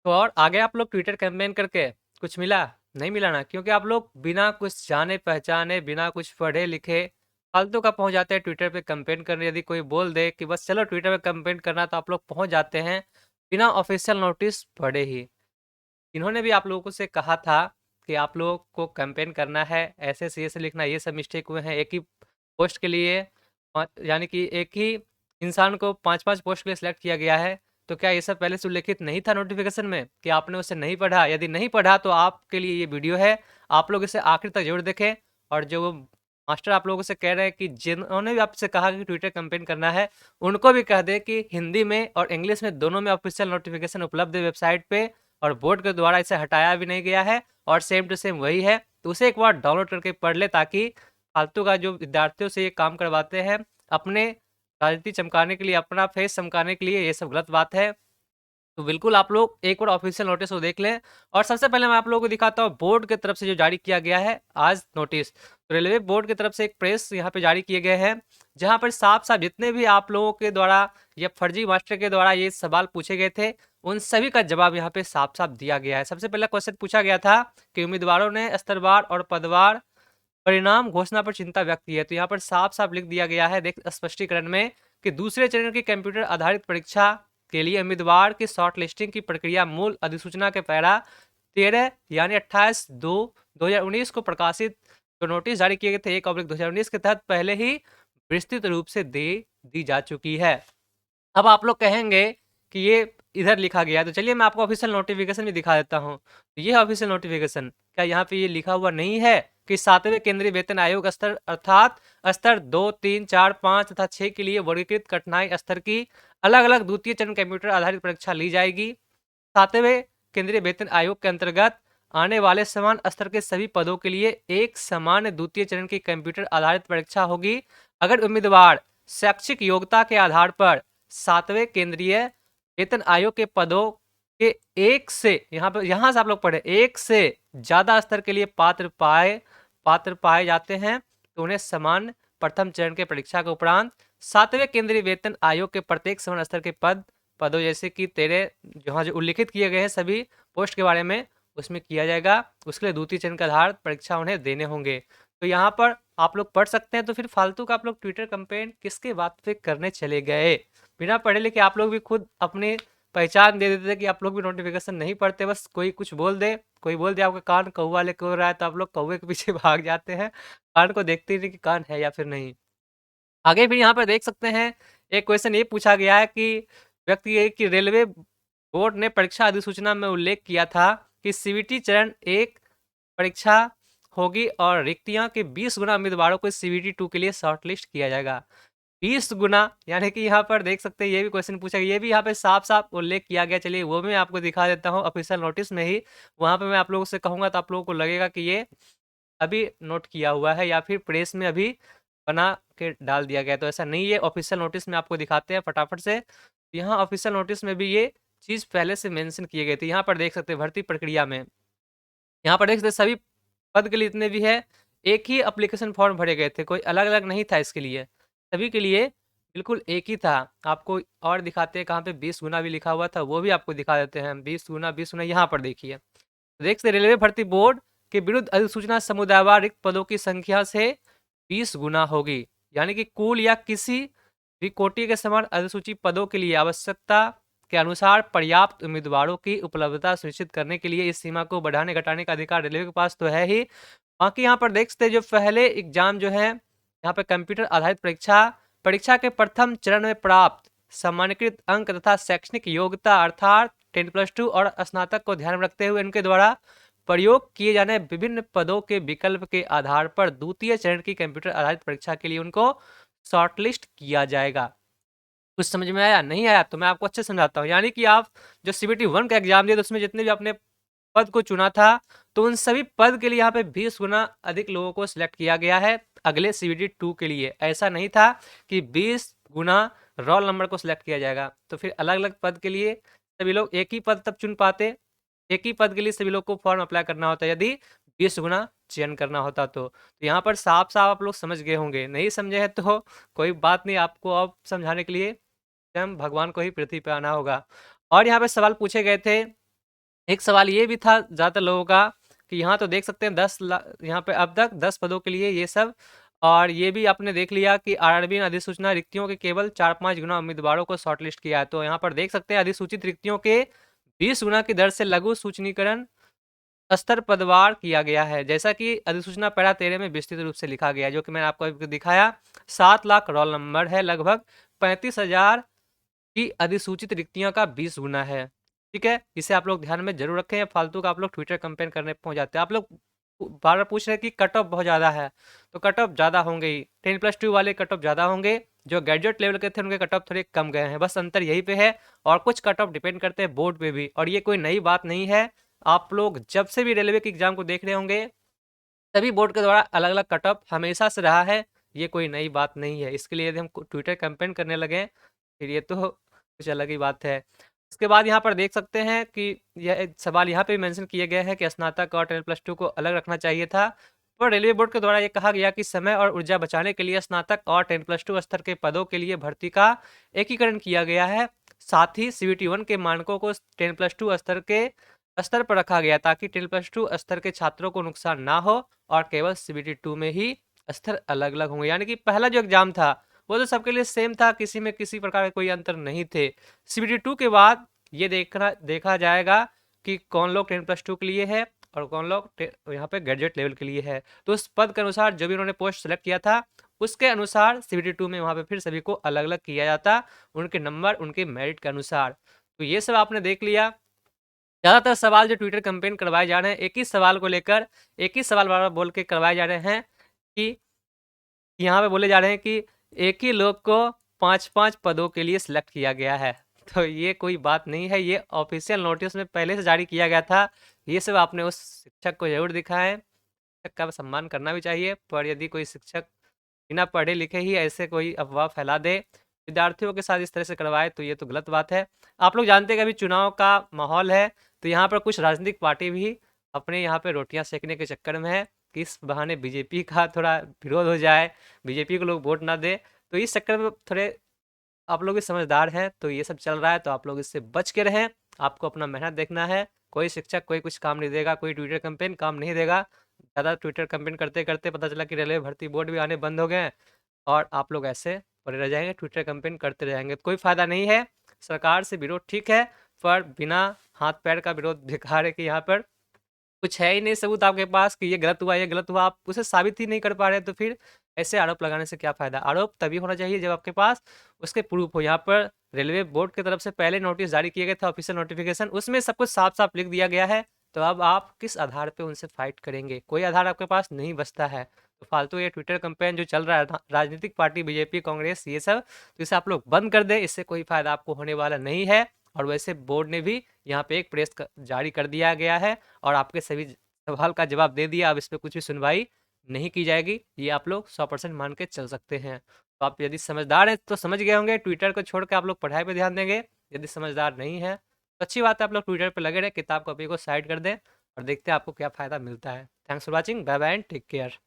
तो और आगे आप लोग ट्विटर कैंपेन करके कुछ मिला? नहीं मिला ना, क्योंकि आप लोग बिना कुछ जाने-पहचाने, बिना कुछ पढ़े-लिखे फालतू का पहुँच जाते हैं ट्विटर पे कैंपेन करने। यदि कोई बोल दे कि बस चलो ट्विटर पे कैंपेन करना, तो आप लोग पहुँच जाते हैं बिना ऑफ़िशियल नोटिस पढ़े ही। इन्होंने भी आप लोगों से कहा था कि आप लोगों को कैंपेन करना है, ऐसे से लिखना, ये सब मिस्टेक हुए हैं। एक ही पोस्ट के लिए यानी कि एक ही इंसान को 5-5 पोस्ट के लिए सिलेक्ट किया गया है। तो क्या ये सब पहले से उल्लेखित नहीं था नोटिफ़िकेशन में कि आपने उसे नहीं पढ़ा? यदि नहीं पढ़ा तो आपके लिए ये वीडियो है, आप लोग इसे आखिर तक ज़रूर देखें। और जो वो मास्टर आप लोगों से कह रहे हैं कि जिन्होंने भी आपसे कहा कि ट्विटर कैंपेन करना है, उनको भी कह दें कि हिंदी में और इंग्लिश में दोनों में ऑफ़िशियल नोटिफ़िकेशन उपलब्ध है वेबसाइट पे, और बोर्ड के द्वारा इसे हटाया भी नहीं गया है और सेम टू सेम वही है। तो उसे एक बार डाउनलोड करके पढ़ ले, ताकि फालतू का जो विद्यार्थियों से ये काम करवाते हैं, अपने राजनीति चमकाने के लिए, अपना फेस चमकाने के लिए, ये सब गलत बात है। तो बिल्कुल आप लोग एक बार ऑफिशियल नोटिस को देख लें। और सबसे पहले मैं आप लोगों को दिखाता हूँ बोर्ड की तरफ से जो जारी किया गया है आज नोटिस। तो रेलवे बोर्ड की तरफ से एक प्रेस यहाँ पे जारी किए गए हैं, जहाँ पर साफ-साफ जितने भी आप लोगों के द्वारा या फर्जी मास्टर के द्वारा ये सवाल पूछे गए थे, उन सभी का जवाब यहाँ पे साफ-साफ दिया गया है। सबसे पहला क्वेश्चन पूछा गया था कि उम्मीदवारों ने स्तरवार और पदवार परिणाम घोषणा पर चिंता व्यक्त की है। तो यहाँ पर साफ-साफ लिख दिया गया है देख स्पष्टीकरण में कि दूसरे चरण की कंप्यूटर आधारित परीक्षा के लिए उम्मीदवार की शॉर्ट लिस्टिंग की प्रक्रिया मूल अधिसूचना के पैरा 13 यानी 28/2/2019 को प्रकाशित जो नोटिस जारी किए गए थे 1/2019 के तहत पहले ही विस्तृत रूप से दे दी जा चुकी है। अब आप लोग कहेंगे कि ये इधर लिखा गया है, तो चलिए मैं आपको ऑफिशियल नोटिफिकेशन भी दिखा देता हूँ। तो ये है ऑफिशियल नोटिफिकेशन। क्या यहाँ पे ये लिखा हुआ नहीं है कि 7वें केंद्रीय वेतन आयोग स्तर अर्थात स्तर 2, 3, 4, 5 तथा 6 के लिए वर्गीकृत कठिनाई स्तर की अलग-अलग द्वितीय चरण कंप्यूटर आधारित परीक्षा ली जाएगी। 7वें केंद्रीय वेतन आयोग के अंतर्गत आने वाले समान स्तर के सभी पदों के लिए एक समान द्वितीय चरण की कंप्यूटर आधारित परीक्षा होगी। अगर उम्मीदवार शैक्षिक योग्यता के आधार पर 7वें केंद्रीय वेतन आयोग के पदों के एक से यहाँ से आप लोग पढ़े एक से ज्यादा स्तर के लिए पात्र पाए जाते हैं, तो उन्हें समान प्रथम चरण के परीक्षा के उपरांत 7वें केंद्रीय वेतन आयोग के प्रत्येक समान स्तर के पदों जैसे कि तेरे जहाँ जो उल्लिखित किए गए हैं सभी पोस्ट के बारे में, उसमें किया जाएगा। उसके लिए द्वितीय चरण के आधार परीक्षा उन्हें देने होंगे। तो यहाँ पर आप लोग पढ़ सकते हैं। तो फिर फालतू का आप लोग ट्विटर कैंपेन किसके बात पे करने चले गए? बिना पढ़े लिखे आप लोग भी खुद अपनी पहचान दे देते कि आप लोग भी नोटिफिकेशन नहीं पढ़ते। बस कोई कुछ बोल दे, कोई बोल दे आपका कान कौवा लेके हो रहा है, तो आप लोग कौवे के पीछे भाग जाते हैं। कान को देखते ही नहीं कि कान है या फिर नहीं। आगे भी यहाँ पर देख सकते हैं, एक क्वेश्चन ये पूछा गया है कि व्यक्ति ये कि रेलवे बोर्ड ने परीक्षा अधिसूचना में उल्लेख किया था कि सीवीटी चरण 1 परीक्षा होगी और रिक्तियाँ के 20 गुना उम्मीदवारों को सीवीटी 2 के लिए शॉर्टलिस्ट किया जाएगा। 20 गुना यानी कि यहाँ पर देख सकते हैं, ये भी क्वेश्चन पूछा गया, ये भी यहाँ पे साफ-साफ उल्लेख किया गया। चलिए वो मैं आपको दिखा देता हूँ ऑफिशियल नोटिस में ही। वहाँ पे मैं आप लोगों से कहूँगा तो आप लोगों को लगेगा कि ये अभी नोट किया हुआ है या फिर प्रेस में अभी बना के डाल दिया गया है। तो ऐसा नहीं है, ऑफिशियल नोटिस में आपको दिखाते हैं फटाफट से। यहाँ ऑफिशियल नोटिस में भी ये चीज़ पहले से मेंशन किए गए थे। यहाँ पर देख सकते हैं भर्ती प्रक्रिया में, यहाँ पर देख सकते हैं सभी पद के लिए जितने भी है, एक ही एप्लीकेशन फॉर्म भरे गए थे, कोई अलग-अलग नहीं था इसके लिए। सभी के लिए बिल्कुल एक ही था। आपको और दिखाते हैं कहाँ पे 20 गुना भी लिखा हुआ था, वो भी आपको दिखा देते हैं। 20 गुना यहाँ पर देखिए। देख सकते रेलवे भर्ती बोर्ड के विरुद्ध अधिसूचना समुदायवार रिक्त पदों की संख्या से 20 गुना होगी। यानी कि कुल या किसी भी कोटि के समान अधिसूचित पदों के लिए आवश्यकता के अनुसार पर्याप्त उम्मीदवारों की उपलब्धता सुनिश्चित करने के लिए इस सीमा को बढ़ाने घटाने का अधिकार रेलवे के पास तो है ही। बाकी यहाँ पर देख सकते हैं जो पहले एग्जाम जो है यहाँ पे कंप्यूटर आधारित परीक्षा परीक्षा के प्रथम चरण में प्राप्त सामान्यकृत अंक तथा शैक्षणिक योग्यता अर्थात 10+2 और स्नातक को ध्यान में रखते हुए इनके द्वारा प्रयोग किए जाने विभिन्न पदों के विकल्प के आधार पर द्वितीय चरण की कंप्यूटर आधारित परीक्षा के लिए उनको शॉर्टलिस्ट किया जाएगा। कुछ समझ में आया? नहीं आया तो मैं आपको अच्छे से समझाता हूँ। यानी कि आप जो सीबीटी 1 का एग्जाम दिए तो उसमें जितने भी आपने पद को चुना था, तो उन सभी पद के लिए यहाँ पे 20 गुना अधिक लोगों को सिलेक्ट किया गया है अगले सीबीटी 2 के लिए। ऐसा नहीं था कि 20 गुना रोल नंबर को सिलेक्ट किया जाएगा। तो फिर अलग-अलग पद के लिए सभी लोग एक ही पद तब चुन पाते, एक ही पद के लिए सभी लोग को फॉर्म अप्लाई करना होता है यदि 20 गुना चयन करना होता तो। तो यहाँ पर साफ-साफ आप लोग समझ गए होंगे, नहीं समझे हैं तो कोई बात नहीं, आपको अब समझाने के लिए स्वयं भगवान को ही पृथ्वी पे आना होगा। और यहाँ पे सवाल पूछे गए थे एक सवाल ये भी था ज़्यादातर लोगों का कि यहाँ तो देख सकते हैं 10 लाख यहाँ पे अब तक 10 पदों के लिए ये सब, और ये भी आपने देख लिया कि आरआरबी ने अधिसूचना रिक्तियों के केवल 4-5 गुना उम्मीदवारों को शॉर्टलिस्ट किया है। तो यहाँ पर देख सकते हैं अधिसूचित रिक्तियों के 20 गुना की दर से लघु सूचनीकरण स्तर पदवार किया गया है, जैसा कि अधिसूचना पैरा 13 में विस्तृत रूप से लिखा गया है, जो कि मैंने आपको अभी दिखाया। 7 लाख रोल नंबर है, लगभग 35,000 की अधिसूचित रिक्तियों का 20 गुना है। ठीक है, इसे आप लोग ध्यान में जरूर रखें। फालतू का आप लोग ट्विटर कंपेन करने पहुंच जाते हैं। आप लोग बार बार पूछ रहे हैं कि कट ऑफ बहुत ज़्यादा है, तो कट ऑफ ज़्यादा होंगे ही। 10+2 वाले कट ऑफ ज़्यादा होंगे, जो ग्रेजुएट लेवल के थे उनके कट ऑफ थोड़े कम गए हैं, बस अंतर यही पे है। और कुछ कट ऑफ डिपेंड करते हैं बोर्ड पे भी, और ये कोई नई बात नहीं है। आप लोग जब से भी रेलवे के एग्जाम को देख रहे होंगे, सभी बोर्ड के द्वारा अलग अलग कट ऑफ हमेशा से रहा है, ये कोई नई बात नहीं है। इसके लिए यदि हम ट्विटर कंपेन करने लगे फिर ये तो कुछ अलग ही बात है। इसके बाद यहाँ पर देख सकते हैं कि यह एक सवाल यहाँ पे मेंशन किए गए हैं कि स्नातक और 10+2 को अलग रखना चाहिए था, पर रेलवे बोर्ड के द्वारा ये कहा गया कि समय और ऊर्जा बचाने के लिए स्नातक और 10+2 स्तर के पदों के लिए भर्ती का एकीकरण किया गया है। साथ ही CBT 1 के मानकों को 10+2 स्तर पर रखा गया ताकि 10+2 स्तर के छात्रों को नुकसान ना हो, और केवल CBT 2 में ही स्तर अलग अलग होंगे। यानी कि पहला जो एग्जाम था वो तो सबके लिए सेम था, किसी में किसी प्रकार के कोई अंतर नहीं थे। CBT 2 के बाद ये देखा जाएगा कि कौन लोग 10+2 के लिए है और कौन लोग यहाँ पे ग्रेजुएट लेवल के लिए है। तो उस पद के अनुसार जो भी उन्होंने पोस्ट सेलेक्ट किया था उसके अनुसार CBT 2 में वहाँ पे फिर सभी को अलग अलग किया जाता, उनके नंबर उनके मेरिट के अनुसार। तो ये सब आपने देख लिया। ज़्यादातर सवाल जो ट्विटर कंपेन करवाए जा रहे हैं, एक ही सवाल को लेकर एक ही सवाल बार बार बोल के करवाए जा रहे हैं कि यहाँ पे बोले जा रहे हैं कि एक ही लोग को 5-5 पदों के लिए सिलेक्ट किया गया है। तो ये कोई बात नहीं है, ये ऑफिशियल नोटिस में पहले से जारी किया गया था। ये सब आपने उस शिक्षक को जरूर दिखाएं। शिक्षक का सम्मान करना भी चाहिए, पर यदि कोई शिक्षक बिना पढ़े लिखे ही ऐसे कोई अफवाह फैला दे, विद्यार्थियों के साथ इस तरह से करवाए, तो ये तो गलत बात है। आप लोग जानते हैं कि अभी चुनाव का माहौल है, तो यहाँ पर कुछ राजनीतिक पार्टी भी अपने यहाँ पे रोटियां सेकने के चक्कर में है कि इस बहाने बीजेपी का थोड़ा विरोध हो जाए, बीजेपी को लोग वोट ना दे। तो इस चक्कर में थोड़े आप लोग भी समझदार हैं, तो ये सब चल रहा है, तो आप लोग इससे बच के रहें। आपको अपना मेहनत देखना है। कोई शिक्षक कोई कुछ काम नहीं देगा, कोई ट्विटर कैंपेन काम नहीं देगा। ज़्यादा ट्विटर कैंपेन करते करते पता चला कि रेलवे भर्ती बोर्ड भी आने बंद हो गए हैं, और आप लोग ऐसे पड़े रह जाएंगे, ट्विटर कैंपेन करते रहेंगे, कोई फायदा नहीं है। सरकार से विरोध ठीक है, पर बिना हाथ पैर का विरोध दिखा रहे कि यहाँ पर कुछ है ही नहीं सबूत आपके पास कि ये गलत हुआ, ये गलत हुआ, आप उसे साबित ही नहीं कर पा रहे, तो फिर ऐसे आरोप लगाने से क्या फायदा। आरोप तभी होना चाहिए जब आपके पास उसके प्रूफ हो। यहाँ पर रेलवे बोर्ड की तरफ से पहले नोटिस जारी किए गए थे, ऑफिशियल नोटिफिकेशन, उसमें सब कुछ साफ साफ लिख दिया गया है। तो अब आप किस आधार पे उनसे फाइट करेंगे, कोई आधार आपके पास नहीं बचता है। तो फालतू ये ट्विटर कंपेन जो चल रहा है राजनीतिक पार्टी बीजेपी कांग्रेस ये सब, तो इसे आप लोग बंद कर दे, इससे कोई फायदा आपको होने वाला नहीं है। और वैसे बोर्ड ने भी यहाँ पे एक प्रेस जारी कर दिया गया है, और आपके सभी सवाल का जवाब दे दिया। अब इस पे कुछ भी सुनवाई नहीं की जाएगी, ये आप लोग 100% मान के चल सकते हैं। तो आप यदि समझदार हैं तो समझ गए होंगे, ट्विटर को छोड़ के आप लोग पढ़ाई पे ध्यान देंगे। यदि समझदार नहीं है तो अच्छी बात है, आप लोग ट्विटर पे लगे रहे, किताब कॉपी को साइड कर दें और देखते हैं आपको क्या फ़ायदा मिलता है। Thanks for watching, bye bye and take care.